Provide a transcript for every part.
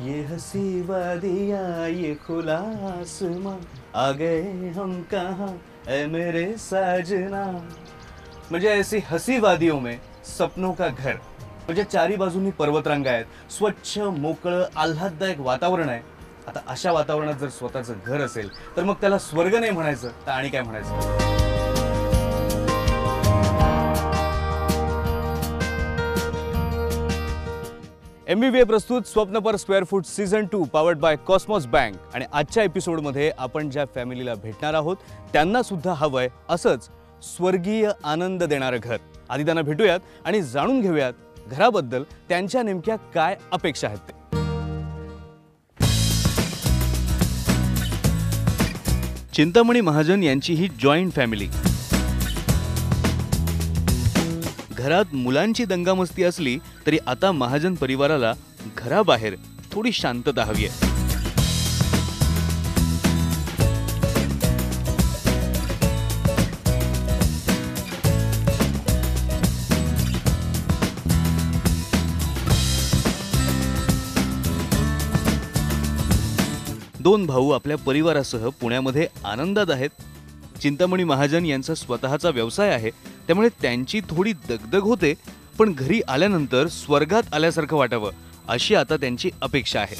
ये हसी वादियाँ ये खुला आसमां आ गए हम कहाँ ऐ मेरे साजना। म्हणजे ऐसी हसी वादियों में सपनों का घर, म्हणजे चारी बाजूनी पर्वतरांगा आहेत, स्वच्छ मोकळं आल्हाददायक वातावरण आहे। आता अशा वातावरणात जर स्वतःचं घर असेल तर मग त्याला स्वर्ग नाही म्हणायचं तर आणि काय म्हणायचं। MBBA प्रस्तुत स्वप्न per square foot season 2 powered by Cosmos bank. आणि आजच्या एपिसोडमध्ये आपण ज्या फॅमिलीला भेटणार आहोत त्यांना सुद्धा हवंय असंच स्वर्गीय आनंद देणारं घर। आधी त्यांना भेटूयात आणि जाणून घेऊयात घराबद्दल त्यांच्या नेमक्या काय अपेक्षा आहेत ते। चिंतामणी महाजन यांची ही जॉइंट फॅमिली। घरात मुलांची दंगामस्ती असली तरी आता महाजन परिवाराला घराबाहेर थोडी शांतता हवी आहे। दोन भाऊ आपल्या परिवारासह पुण्यामध्ये आनंदात आहेत। चिंतामणी महाजन यांचा स्वतःचा व्यवसाय आहे, त्यामुळे त्यांची थोडी दगदग होते, पण घरी आल्यानंतर स्वर्गात आल्यासारखं वाटावं अशी आता त्यांची अपेक्षा आहे।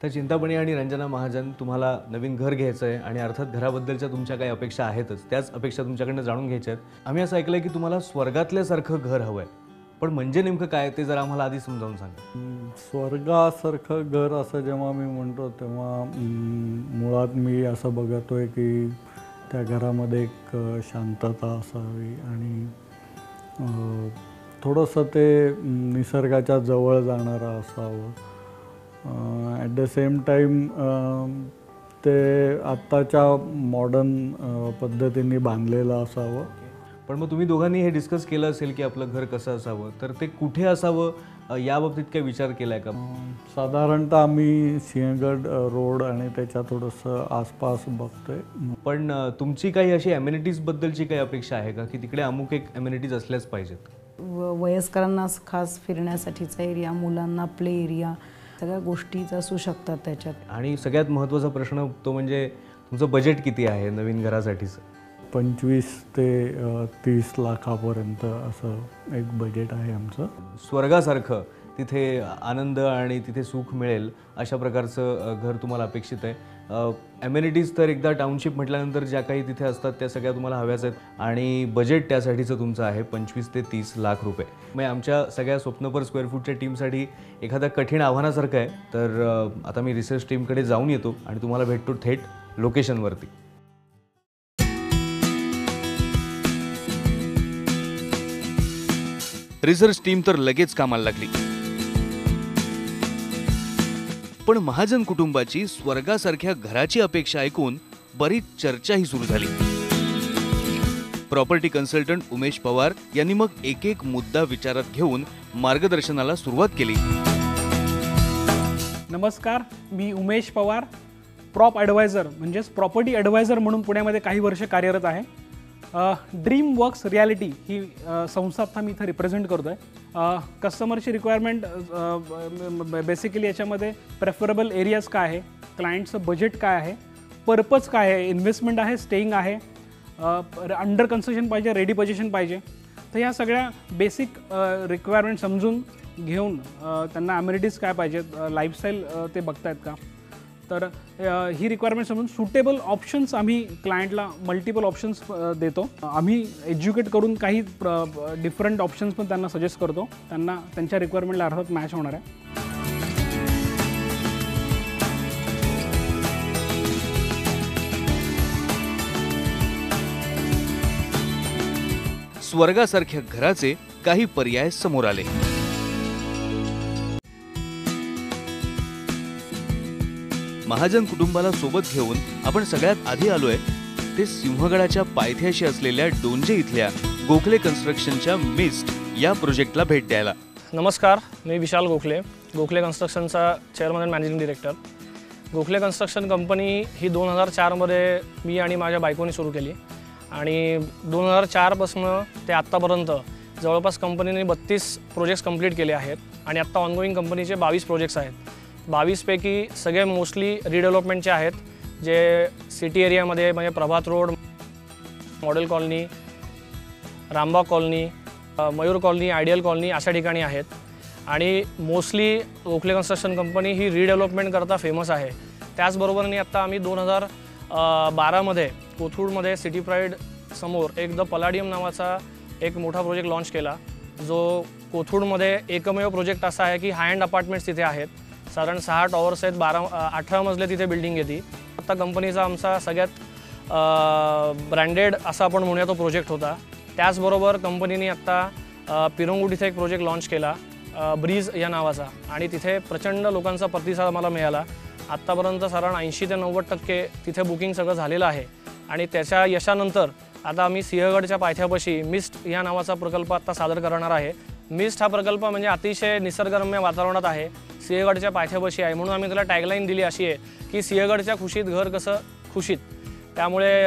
तर चिंतामणी आणि रंजना महाजन, तुम्हाला नवीन घर घ्यायचं आहे आणि अर्थात घराबद्दलच्या तुमच्या काही अपेक्षा आहेतच, त्याच अपेक्षा तुमच्याकडनं जाणून घ्यायच्या आहेत। आम्ही असं ऐकलंय की तुम्हाला स्वर्गातल्यासारखं घर हवंय, पण म्हणजे नेमकं काय ते जरा आम्हाला आधी समजावून सांगा। स्वर्गासारखं घर असं जेव्हा मी म्हणतो तेव्हा मुळात मी असं बघतोय की त्या घरामध्ये एक शांतता असावी आणि थोडंसं ते निसर्गाच्या जवळ जाणारं असावं। ॲट द सेम टाईम ते आत्ताच्या मॉडर्न पद्धतीने बांधलेलं असावं। पण मग तुम्ही दोघांनी हे डिस्कस केलं असेल की आपलं घर कसं असावं, तर ते कुठे असावं याबाबतीत काही विचार केलाय का? साधारणतः आम्ही सिंहगड रोड आणि त्याच्या थोडंसं आसपास बघतोय। पण तुमची काही अशी ॲम्युनिटीज बद्दलची काही अपेक्षा आहे का की तिकडे अमुक एक ॲम्युनिटीज असल्याच पाहिजेत? वयस्करांना खास फिरण्यासाठीचा एरिया, मुलांना प्ले एरिया, सगळ्या गोष्टीच असू शकतात त्याच्यात। आणि सगळ्यात महत्त्वाचा प्रश्न तो म्हणजे तुमचं बजेट किती आहे नवीन घरासाठीचं? 25 ते 30 लाखापर्यंत असं एक बजेट आहे आमचं। स्वर्गासारखं तिथे आनंद आणि तिथे सुख मिळेल अशा प्रकारचं घर तुम्हाला अपेक्षित आहे। ॲम्युनिटीज तर एकदा टाउनशिप म्हटल्यानंतर ज्या काही तिथे असतात त्या सगळ्या तुम्हाला हव्याच आहेत आणि बजेट त्यासाठीचं तुमचं आहे 25 ते 30 लाख रुपये। मग आमच्या सगळ्या स्वप्न पर स्क्वेअर फूटच्या टीमसाठी एखाद्या कठीण आव्हानासारखं आहे। तर आता मी रिसर्च टीमकडे जाऊन येतो आणि तुम्हाला भेटतो थेट लोकेशनवरती। रिसर्च टीम तर लगेच कामाला लागली, पण महाजन कुटुंबाची स्वर्गासारख्या घराची अपेक्षा ऐकून बरीच चर्चाही सुरू झाली। प्रॉपर्टी कन्सल्टंट उमेश पवार यांनी मग एक एक मुद्दा विचारात घेऊन मार्गदर्शनाला सुरुवात केली। नमस्कार, मी उमेश पवार, प्रॉप ॲडवायझर म्हणजेच प्रॉपर्टी ॲडवायझर म्हणून पुण्यामध्ये काही वर्ष कार्यरत आहे। ड्रीम वर्क्स रियालिटी ही संस्था आता मी इथं रिप्रेझेंट करतो आहे। कस्टमरची रिक्वायरमेंट बेसिकली याच्यामध्ये प्रेफरेबल एरियाज काय आहे, क्लायंटचं बजेट काय आहे, पर्पज काय आहे, इन्व्हेस्टमेंट आहे, स्टेईंग आहे, अंडर कन्स्ट्रक्शन पाहिजे, रेडी पोझिशन पाहिजे, तर ह्या सगळ्या बेसिक रिक्वायरमेंट समजून घेऊन त्यांना अम्युनिटीज काय पाहिजेत, लाईफस्टाईल ते बघतायत का, तर ही रिक्वायरमेंट समजून सुटेबल ऑप्शन्स आम्ही क्लायंटला मल्टिपल ऑप्शन्स देतो। आम्ही एज्युकेट करून काही डिफरंट ऑप्शन्स पण त्यांना सजेस्ट करतो, त्यांना त्यांच्या रिक्वायरमेंटला अर्थात मॅच होणार आहे। स्वर्गासारख्या घराचे काही पर्याय समोर आले। महाजन कुटुंबाला सोबत घेऊन आपण सगळ्यात आधी आलोय ते सिंहगडाच्या पायथ्याशी असलेल्या डोंजे इथल्या गोखले कन्स्ट्रक्शनच्या मिस्ट या प्रोजेक्टला भेट द्यायला। नमस्कार, मी विशाल गोखले, गोखले कन्स्ट्रक्शनचा chairman and managing director. Gokhale construction company ही 2004 मध्ये मी आणि माझ्या बायकोनी सुरू केली आणि 2004 पासून ते आत्तापर्यंत जवळपास कंपनीने 32 प्रोजेक्ट्स कंप्लीट केले आहेत। आणि आत्ता ऑनगोईंग कंपनीचे 22 प्रोजेक्ट्स आहेत. 22पैकी सगळे मोस्टली रिडेव्हलपमेंटचे आहेत, जे सिटी एरियामध्ये म्हणजे Prabhat road, model colony, Rambag colony, Mayur colony, ideal colony अशा ठिकाणी आहेत. आणि मोस्टली गोखले कन्स्ट्रक्शन कंपनी ही रिडेव्हलपमेंट करता फेमस आहे. त्याचबरोबरनी आत्ता आम्ही 2012मध्ये कोथरूडमध्ये सिटी प्राईड समोर एक द पलाडियम नावाचा एक मोठा प्रोजेक्ट लॉन्च केला, जो कोथरूडमध्ये एकमेव प्रोजेक्ट असा आहे की हाय एंड अपार्टमेंट्स तिथे आहेत. साधारण 6 टॉवर्स आहेत, 18 मजले तिथे बिल्डिंग येते. आत्ता कंपनीचा आमचा सगळ्यात ब्रँडेड असा आपण म्हणूया तो प्रोजेक्ट होता. त्याचबरोबर कंपनीने आत्ता पिरंगुट इथे एक प्रोजेक्ट लॉन्च केला ब्रीज या नावाचा, आणि तिथे प्रचंड लोकांचा प्रतिसाद आम्हाला मिळाला. आत्तापर्यंत साधारण 80 ते 90% तिथे बुकिंग सगळं झालेलं आहे. आणि त्याच्या यशानंतर आता आम्ही सिंहगडच्या पायथ्यापाशी मिस्ट या नावाचा प्रकल्प आत्ता सादर करणार आहे. मिस्ट हा प्रकल्प म्हणजे अतिशय निसर्गरम्य वातावरणात आहे, सिंहगडच्या पायथ्यापाशी आहे, म्हणून आम्ही त्याला टॅगलाईन दिली अशी आहे की सिंहगडच्या खुशीत घर कसं खुशीत. त्यामुळे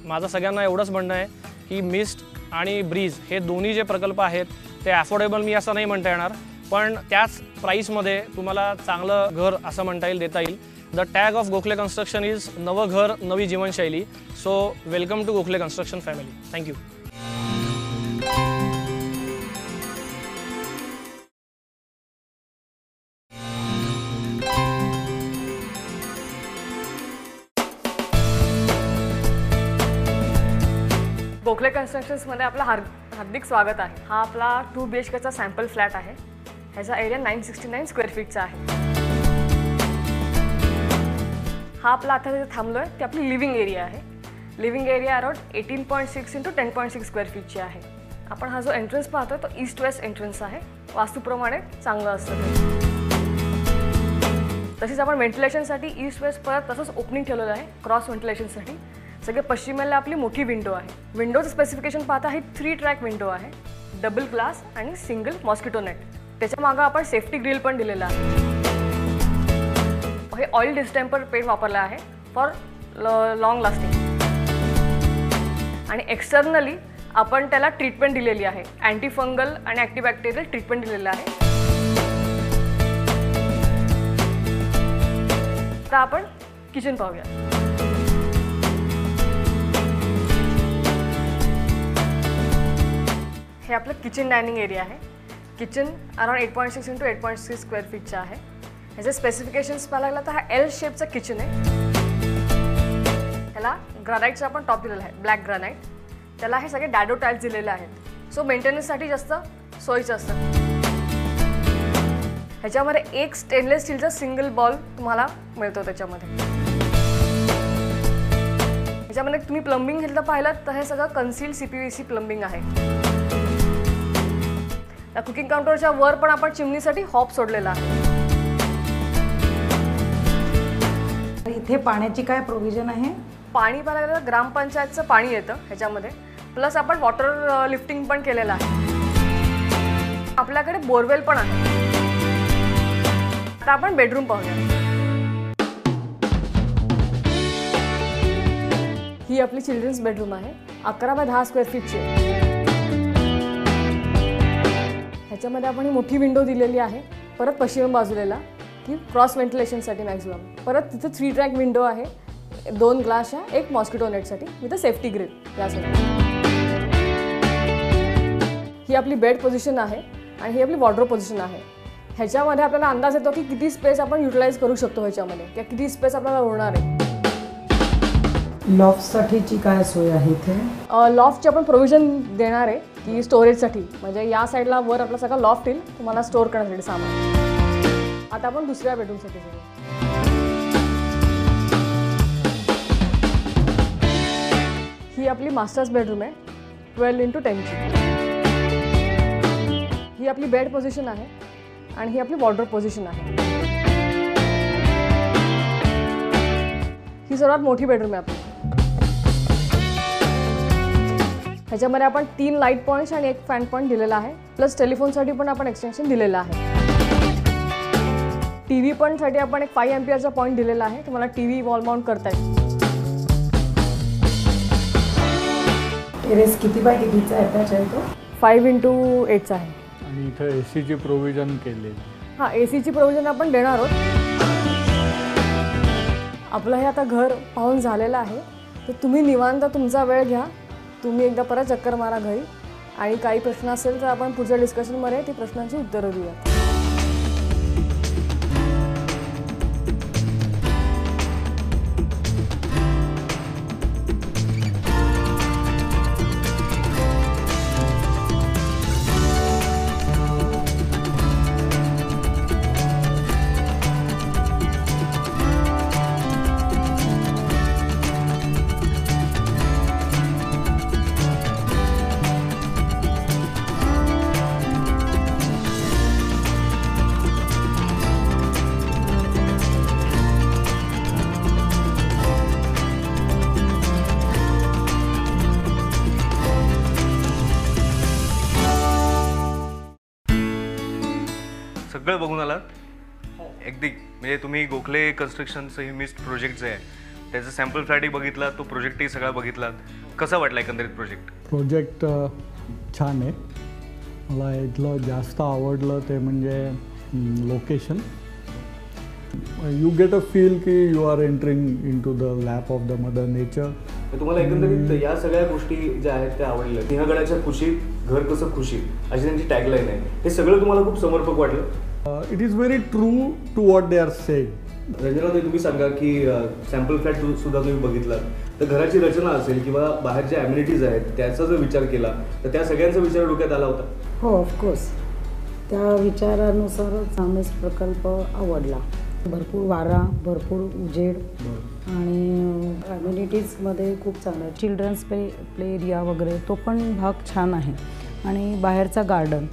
माझं सगळ्यांना एवढंच म्हणणं आहे की मिस्ट आणि ब्रीज हे दोन्ही जे प्रकल्प आहेत ते अफोर्डेबल मी असं नाही म्हणता येणार, पण त्याच प्राईसमध्ये तुम्हाला चांगलं घर असं म्हणता येईल, देता येईल. The tag of Gokhale construction is नवं घर नवी जीवनशैली. So welcome to Gokhale construction family. Thank you. Gokhale कन्स्ट्रक्शन्समध्ये आपलं हार्दिक स्वागत आहे. हा आपला 2 BHKचा सॅम्पल फ्लॅट आहे. ह्याचा एरिया 969 स्क्वेअर फीटचा आहे. हा आपला आता जिथे थांबलो आहे ते आपली लिव्हिंग एरिया आहे. लिव्हिंग एरिया अराउंड 18.6 × 10.6 स्क्वेअर फीटची आहे. आपण हा जो एंट्रन्स पाहतो तो ईस्ट वेस्ट एंट्रन्स आहे. वास्तूप्रमाणे चांगलं असतं. तसेच आपण व्हेंटिलेशनसाठी ईस्ट वेस्ट परत तसंच ओपनिंग ठेवलेलं आहे क्रॉस व्हेंटिलेशनसाठी. सगळे पश्चिमेला आपली मोठी विंडो आहे. विंडोचं स्पेसिफिकेशन पाहता ही 3 ट्रॅक विंडो आहे, डबल ग्लास आणि सिंगल मॉस्किटो नेट. त्याच्या मागं आपण सेफ्टी ग्रिल पण दिलेला आहे. हे ऑइल डिस्टेम्पर पेंट वापरला आहे फॉर लॉंग लास्टिंग. आणि एक्सटर्नली आपण त्याला ट्रीटमेंट दिलेली आहे, अँटी फंगल आणि अँटीबॅक्टेरियल ट्रीटमेंट दिलेलं आहे. आता आपण किचन पाहूया. हे आपलं किचन डायनिंग एरिया आहे. किचन अराउंड 8.6 × 8.6 स्क्वेअर फीटचा आहे. ह्याचे स्पेसिफिकेशन्स पाहायला लागला तर हा L शेपचा किचन आहे. त्याला ग्रॅनाईटचा आपण टॉप दिलेला आहे, ब्लॅक ग्रॅनाईट. त्याला हे सगळे डॅडो टाईल्स दिलेले आहेत, सो मेंटेनन्ससाठी जास्त सोयीचं असतं. ह्याच्यामध्ये एक स्टेनलेस स्टीलचा सिंगल बॉल तुम्हाला मिळतो. त्याच्यामध्ये ह्याच्यामध्ये तुम्ही प्लंबिंग घेतलं पाहिलं तर हे सगळं कन्सील्ड CPVC प्लंबिंग आहे. त्या कुकिंग काउंटरच्या वर पण आपण चिमणीसाठी हॉप सोडलेला आहे. इथे पाण्याची काय प्रोव्हिजन आहे? पाणी पाहायला गेलं तर ग्रामपंचायतचं पाणी येतं ह्याच्यामध्ये, प्लस आपण वॉटर लिफ्टिंग पण केलेलं आहे. आपल्याकडे बोरवेल पण आहे. आता आपण बेडरूम पाहूया. ही आपली चिल्ड्रन्स बेडरूम आहे, 11 बाय 10 स्क्वेअर फीटची. ह्याच्यामध्ये आपण ही मोठी विंडो दिलेली आहे, परत पश्चिम बाजूला की क्रॉस व्हेंटिलेशनसाठी मॅक्झिमम. परत तिथे 3 ट्रॅक विंडो आहे, 2 ग्लास आहे, एक मॉस्किटो नेटसाठी विथ सेफ्टी ग्रिल यासाठी. ही आपली बेड पोझिशन आहे आणि ही आपली वॉर्डरोब पोझिशन आहे. ह्याच्यामध्ये आपल्याला अंदाज येतो की किती स्पेस आपण युटिलाइज करू शकतो ह्याच्यामध्ये, किंवा किती स्पेस आपल्याला उरणार आहे. लॉफ्टसाठीची काय सोय आहे इथे? लॉफ्टची आपण प्रोव्हिजन देणार आहे की स्टोरेजसाठी, म्हणजे या साईडला वर आपला सगळा लॉफ्ट येईल तुम्हाला स्टोअर करण्यासाठी सामान. आता आपण दुसऱ्या बेडरूमसाठी जाऊ. ही आपली मास्टर्स बेडरूम आहे, 12 × 10ची. ही आपली बेड पोझिशन आहे आणि ही आपली वॉर्डरोब पोझिशन आहे. ही सर्वात मोठी बेडरूम आहे आपली. ह्याच्यामध्ये आपण 3 लाईट पॉईंट्स आणि 1 फॅन पॉईंट दिलेला आहे, प्लस टेलिफोनसाठी पण आपण एक्सटेन्शन दिलेलं आहे. TV पण साठी आपण एक 5 एम्पियरचा पॉईंट दिलेला आहे, तुम्हाला TV वॉल माउंट करता येईल. टेरेस किती बाय कितीचा आहे? 5 × 8चा आहे. आणि इथं AC ची प्रोव्हिजन केलेली. हां, AC ची प्रोव्हिजन आपण देणार आहोत. आपलं हे आता घर पाहून झालेलं आहे, तर तुम्ही निवांत तुमचा वेळ घ्या. तुम्ही एकदा परत चक्कर मारा घरी आणि काही प्रश्न असेल तर आपण पुढच्या डिस्कशनमध्ये ती प्रश्नांची उत्तरं देऊया. सगळं बघून आलात? अगदी म्हणजे तुम्ही गोखले कन्स्ट्रक्शनचं हे मिस्ट प्रोजेक्ट जे आहे त्याचं सॅम्पल फ्लॅटही बघितला, तो प्रोजेक्टही सगळा बघितलात. कसा वाटला एकंदरीत प्रोजेक्ट छान आहे. मला इथलं जास्त आवडलं ते म्हणजे location. You get a feel की you are entering in to the lap of the mother nature. तुम्हाला एकंदरीत या सगळ्या गोष्टी ज्या आहेत त्या आवडल्या. सिंहगडाच्या खुशीत घर कसं खुशीत अशी त्यांची टॅगलाईन आहे. हे सगळं तुम्हाला खूप समर्पक वाटलं? It is very true to what they are saying. Ranjana, तुम्ही सांगा की सॅम्पल फ्लॅट सुद्धा तुम्ही बघितला तर घराची रचना असेल किंवा बाहेर ज्या ॲम्युनिटीज आहेत त्याचा जर विचार केला तर त्या सगळ्यांचा विचार डोक्यात आला होता? हो, ऑफकोर्स. त्या विचारानुसारच आम्हीच प्रकल्प आवडला. भरपूर वारा, भरपूर उजेड आणि कम्युनिटीजमध्ये खूप चांगलं चिल्ड्रन्स प्ले एरिया वगैरे तो पण भाग छान आहे. आणि बाहेरचा गार्डन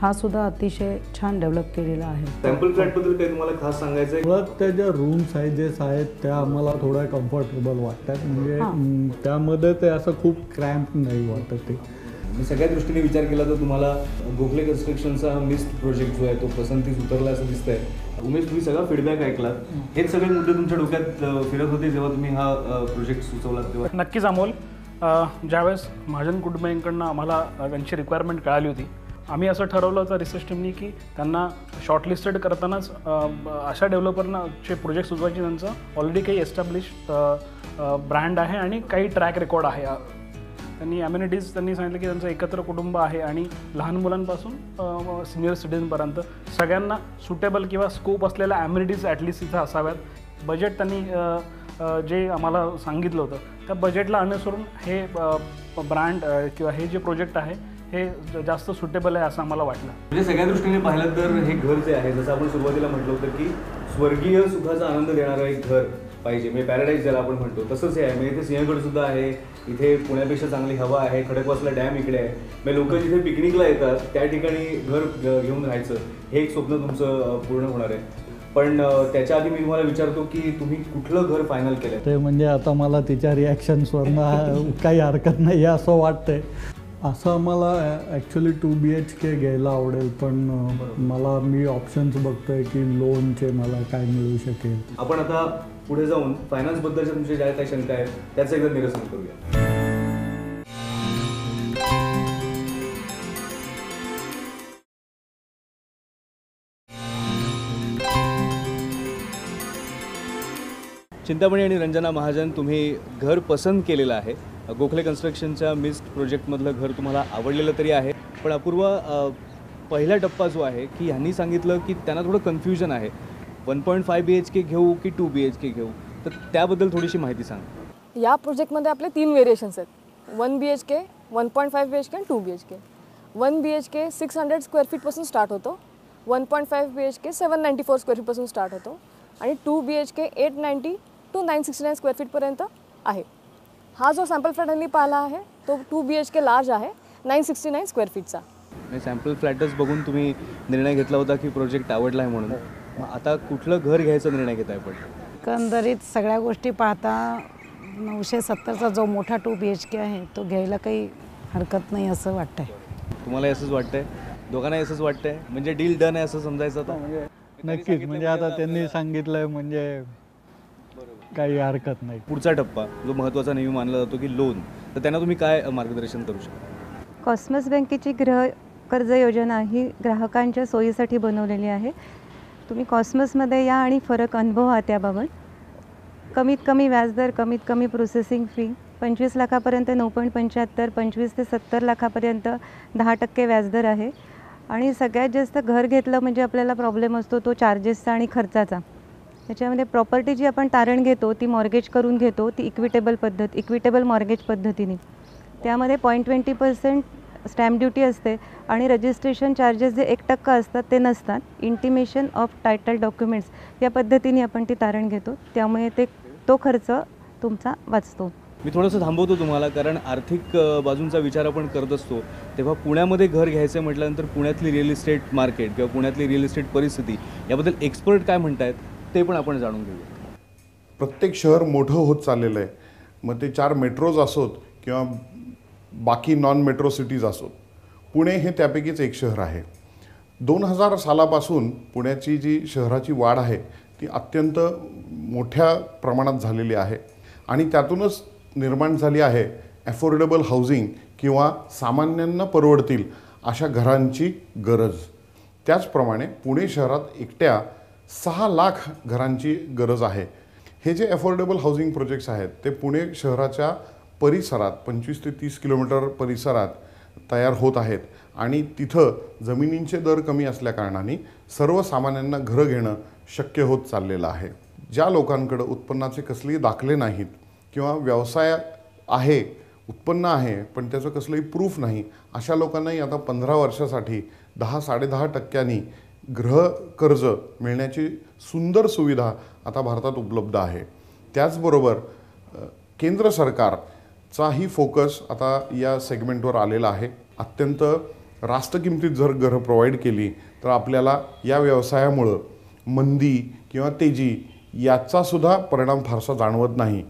हा सुद्धा अतिशय छान डेव्हलप केलेला आहे. सॅम्पल फ्लॅटबद्दल काही तुम्हाला खास सांगायचं आहे? मुळात त्या ज्या रूम सायझेस आहेत त्या आम्हाला थोड्या कम्फर्टेबल वाटतात. म्हणजे त्यामध्ये ते असं खूप क्रॅम्प नाही वाटत. ते सगळ्या दृष्टीने विचार केला तर तुम्हाला गोखले कन्स्ट्रक्शनचा मिस्ट प्रोजेक्ट जो आहे तो पसंतीस उतरला असं दिसतंय. उमेश, तुम्ही सगळा फीडबॅक ऐकलात. हेच सगळे मुद्दे तुमच्या डोक्यात फिरत होते जेव्हा तुम्ही हा प्रोजेक्ट सुचवलात तेव्हा? नक्कीच अमोल. ज्यावेळेस महाजन कुटुंबियांकडनं आम्हाला त्यांची रिक्वायरमेंट कळाली होती, आम्ही असं ठरवलं होतं रिसर्च टीमनी की त्यांना शॉर्टलिस्टेड करतानाच अशा डेव्हलपरचे प्रोजेक्ट सुचवायचे त्यांचं ऑलरेडी काही एस्टॅब्लिश्ड ब्रँड आहे आणि काही ट्रॅक रेकॉर्ड आहे. त्यांनी ॲम्युनिटीज त्यांनी सांगितलं की त्यांचं एकत्र कुटुंब आहे आणि लहान मुलांपासून सिनियर सिटीजनपर्यंत सगळ्यांना सुटेबल किंवा स्कोप असलेल्या ॲम्युनिटीज ॲटलिस्ट इथं असाव्यात. बजेट त्यांनी जे आम्हाला सांगितलं होतं त्या बजेटला अनुसरून हे ब्रँड किंवा हे जे प्रोजेक्ट आहे हे जास्त सुटेबल आहे असं आम्हाला वाटलं. म्हणजे सगळ्या दृष्टीने पाहिलं तर हे घर जे आहे, जसं आपण सुरुवातीला म्हटलं होतं की स्वर्गीय सुखाचा आनंद देणारं एक घर पाहिजे, म्हणजे पॅराडाईज ज्याला आपण म्हणतो तसंच हे आहे. म्हणजे इथे सिंहगड सुद्धा आहे, इथे पुण्यापेक्षा चांगली हवा आहे, खडकवासला डॅम इकडे आहे. म्हणजे लोक जिथे पिकनिकला येतात त्या ठिकाणी घर घेऊन राहायचं हे एक स्वप्न तुमचं पूर्ण होणार आहे. पण त्याच्या आधी मी तुम्हाला विचारतो की तुम्ही कुठलं घर फायनल केलं? ते म्हणजे आता मला तिच्या रिॲक्शन्सवरनं काही हरकत नाही आहे असं वाटतंय. असं आम्हाला ॲक्च्युली 2 BHK घ्यायला आवडेल, पण मी ऑप्शन्स बघतोय की लोनचे मला काय मिळू शकेल. आपण आता पुढे जाऊन फायनान्सबद्दलच्या तुमच्या ज्या काही शंका आहेत त्याचं एकदा निरसन करूया. चिंतामणी आणि रंजना महाजन, तुम्ही घर पसंत केलेलं आहे. गोखले कन्स्ट्रक्शनच्या मिस्ट प्रोजेक्टमधलं घर तुम्हाला आवडलेलं तरी आहे, पण अपूर्व पहिला टप्पा जो आहे की ह्यांनी सांगितलं की त्यांना थोडं कन्फ्युजन आहे, 1.5 BHK घेऊ की 2 BHK घेऊ, तर त्याबद्दल थोडीशी माहिती सांग. या प्रोजेक्टमध्ये आपले 3 व्हेरिएशन्स आहेत. 1 BHK, 1.5 BHK आणि 2 BHK. 1 BHK 600 स्क्वेअर फीटपासून स्टार्ट होतो. 1.5 BHK 794 स्क्वेअर फीटपासून स्टार्ट होतो आणि 2 BHK 890 to 969 स्क्वेअर फीटपर्यंत आहे. हा जो सॅम्पल फ्लॅट यांनी पाहिला आहे तो 2 BHK लार्ज आहे, 969 स्क्वेअर फीटचा. सॅम्पल फ्लॅटच बघून तुम्ही निर्णय घेतला होता की प्रोजेक्ट आवडला आहे म्हणून. आता कुठलं घर घ्यायचा निर्णय घेताय? पण एकंदरीत सगळ्या गोष्टी पाहता 970चा जो मोठा 2 BHK आहे तो घ्यायला काही हरकत नाही असं वाटतंय. तुम्हाला असंच वाटतंय? दोघांनाही असंच वाटतंय? म्हणजे डील डन आहे असं समजायचं आता? नक्कीच, म्हणजे आता त्यांनी सांगितलंय म्हणजे काही हरकत नाही. पुढचा टप्पा जो महत्त्वाचा मानला जातो की लोन, तर त्यांना तुम्ही काय मार्गदर्शन करू शकता? कॉस्मस बँकेची गृह कर्ज योजना ही ग्राहकांच्या सोयीसाठी बनवलेली आहे. तुम्ही कॉस्मसमध्ये या आणि फरक अनुभवा त्याबाबत. कमीत कमी व्याजदर, कमीत कमी प्रोसेसिंग फी, 25 लाखापर्यंत 9.75, 25 ते 70 लाखापर्यंत 10% व्याजदर आहे. आणि सगळ्यात जास्त घर घेतलं म्हणजे आपल्याला प्रॉब्लेम असतो तो चार्जेसचा आणि खर्चाचा. त्याच्यामध्ये प्रॉपर्टी जी आपण तारण घेतो ती मॉर्गेज करून घेतो, ती इक्विटेबल मॉर्गेज पद्धतीने. त्यामध्ये 0.20% स्टॅम्प ड्युटी असते आणि रजिस्ट्रेशन चार्जेस जे 1% असतात ते नसतात. इंटिमेशन ऑफ टायटल डॉक्युमेंट्स या पद्धतीने आपण ती तारण घेतो, त्यामुळे तो खर्च तुमचा वाचतो. मी थोडंसं थांबवतो तुम्हाला, कारण आर्थिक बाजूंचा विचार आपण करत असतो तेव्हा पुण्यामध्ये घर घ्यायचं म्हटल्यानंतर पुण्यातली रिअल इस्टेट मार्केट किंवा पुण्यातली रिअल इस्टेट परिस्थिती याबद्दल एक्सपर्ट काय म्हणतायत ते पण आपण जाणून घेऊया. प्रत्येक शहर मोठं होत चाललेलं आहे. मग ते 4 मेट्रोज असोत किंवा बाकी नॉन मेट्रो सिटीज असोत, पुणे हे त्यापैकीच एक शहर आहे. 2000 सालापासून पुण्याची जी शहराची वाढ आहे ती अत्यंत मोठ्या प्रमाणात झालेली आहे आणि त्यातूनच निर्माण झाली आहे ॲफोर्डेबल हाऊसिंग किंवा सामान्यांना परवडतील अशा घरांची गरज. त्याचप्रमाणे पुणे शहरात एकट्या 6 लाख घरांची गरज आहे. हे जे ॲफोर्डेबल हाऊसिंग प्रोजेक्ट्स आहेत ते पुणे शहराच्या परिसरात 25 ते 30 किलोमीटर परिसरात तयार होत आहेत आणि तिथं जमिनींचे दर कमी असल्याकारणाने सर्वसामान्यांना घरं घेणं शक्य होत चाललेलं आहे. ज्या लोकांकडे उत्पन्नाचे कसलेही दाखले नाहीत किंवा व्यवसाय आहे, उत्पन्न आहे पण त्याचं कसलंही प्रूफ नाही, अशा लोकांनाही आता 15 वर्षासाठी 10-10.5% गृह कर्ज मिळण्याची सुंदर सुविधा आता भारतात उपलब्ध आहे. त्याचबरोबर केंद्र सरकारचाही फोकस आता या सेगमेंटवर आलेला आहे. अत्यंत रास्त किमतीत जर घरं प्रोव्हाइड केली तर आपल्याला या व्यवसायामुळं मंदी किंवा तेजी याचासुद्धा परिणाम फारसा जाणवत नाही.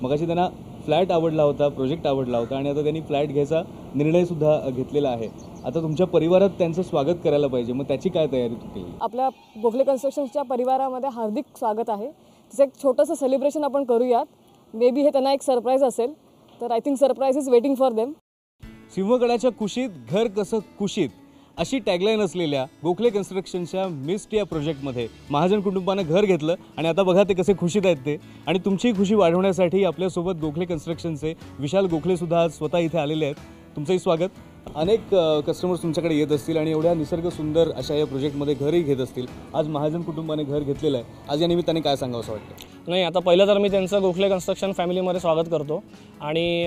मगाशी त्यांना फ्लॅट आवडला होता, प्रोजेक्ट आवडला होता आणि आता त्यांनी फ्लॅट घ्यायचा निर्णयसुद्धा घेतलेला आहे. आता तुमच्या परिवारात त्यांचं स्वागत करायला पाहिजे, मग त्याची काय तयारी केली? आपल्या गोखले कन्स्ट्रक्शन्सच्या परिवारामध्ये हार्दिक स्वागत आहे. तिचं एक छोटंसं सेलिब्रेशन आपण करूयात. मे बी हे त्यांना एक सरप्राईज असेल, तर I think surprise is waiting for them. सिंहगडाच्या कुशीत घर कसं कुशीत अशी टॅगलाईन असलेल्या गोखले कन्स्ट्रक्शनच्या मिस्ट या प्रोजेक्टमध्ये महाजन कुटुंबानं घर घेतलं आणि आता बघा ते कसे खुशीत आहेत ते. आणि तुमची खुशी वाढवण्यासाठी आपल्यासोबत गोखले कन्स्ट्रक्शनचे विशाल गोखलेसुद्धा आज स्वतः इथे आलेले आहेत. तुमचंही स्वागत. अनेक कस्टमर्स तुमच्याकडे येत असतील आणि एवढ्या निसर्ग सुंदर अशा या प्रोजेक्टमध्ये घरही घेत असतील. आज महाजन कुटुंबाने घर घेतलेलं आहे, आज या निमित्ताने काय सांगावं असं वाटतं? नाही, आता पहिलं तर मी त्यांचं गोखले कन्स्ट्रक्शन फॅमिलीमध्ये स्वागत करतो आणि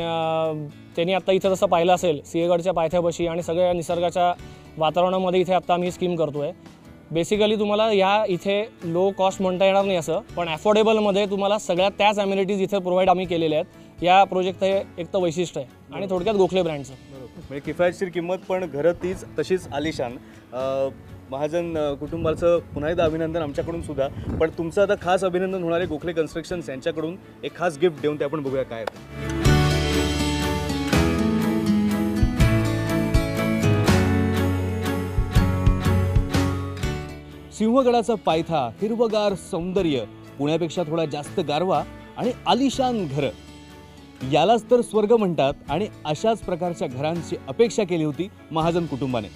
त्यांनी आत्ता इथं जसं पाहिलं असेल सिंहगडच्या पायथ्यापाशी आणि सगळ्या निसर्गाच्या वातावरणामध्ये इथे आत्ता आम्ही स्कीम करतो आहे. बेसिकली तुम्हाला या इथे लो कॉस्ट म्हणता येणार नाही असं, पण ॲफोर्डेबलमध्ये तुम्हाला सगळ्या त्याच ॲम्युनिटीज इथे प्रोव्हाइड आम्ही केलेल्या आहेत. या प्रोजेक्ट हे एक तर वैशिष्ट्य आहे आणि थोडक्यात गोखले ब्रँडचं. म्हणजे किफायतशीर किंमत पण घरं तीच तशीच आलिशान. महाजन कुटुंबाचं पुन्हा एकदा अभिनंदन आमच्याकडून सुद्धा. पण तुमचं आता खास अभिनंदन होणार आहे गोखले कन्स्ट्रक्शन्स यांच्याकडून एक खास गिफ्ट देऊन ते आपण बघूया काय आहे. सिंहगडाचा पायथा, हिरवगार सौंदर्य, पुण्यापेक्षा थोडा जास्त गारवा आणि आलिशान घरं, यालाच तर स्वर्ग म्हणतात. आणि अशाच प्रकारच्या घरांची अपेक्षा केली होती महाजन कुटुंबाने.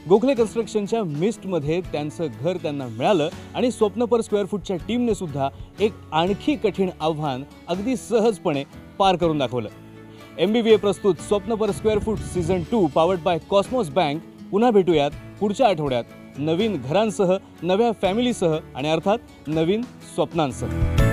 गोखले कन्स्ट्रक्शनच्या मिस्टमध्ये त्यांचं घर त्यांना मिळालं आणि स्वप्न पर स्क्वेअर फूटच्या टीमने सुद्धा एक आणखी कठीण आव्हान अगदी सहजपणे पार करून दाखवलं. MBBA प्रस्तुत स्वप्न per square foot season 2 powered by Cosmos bank. पुन्हा भेटूयात पुढच्या आठवड्यात नवीन घरांसह, नव्या फॅमिलीसह आणि अर्थात नवीन स्वप्नांसह.